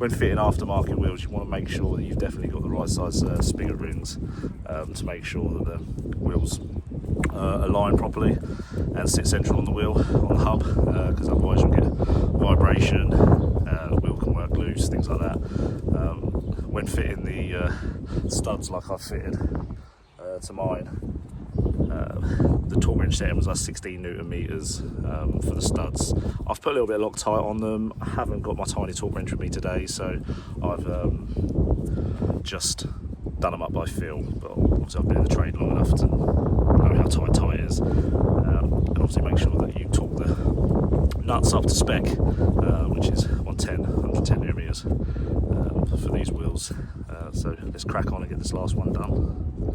when fitting aftermarket wheels, you want to make sure that you've definitely got the right size spigot rings to make sure that the wheels align properly and sit central on the wheel, on the hub, because otherwise you'll get vibration, the wheel can work loose, things like that. When fitting the studs like I've fitted to mine, the torque wrench setting was like 16 Newton meters for the studs. I've put a little bit of Loctite on them. I haven't got my tiny torque wrench with me today, so I've just done them up by feel, but obviously I've been in the trade long enough to know how tight it is, and obviously make sure that you torque the nuts up to spec, which is 110 Newton meters for these wheels. So let's crack on and get this last one done.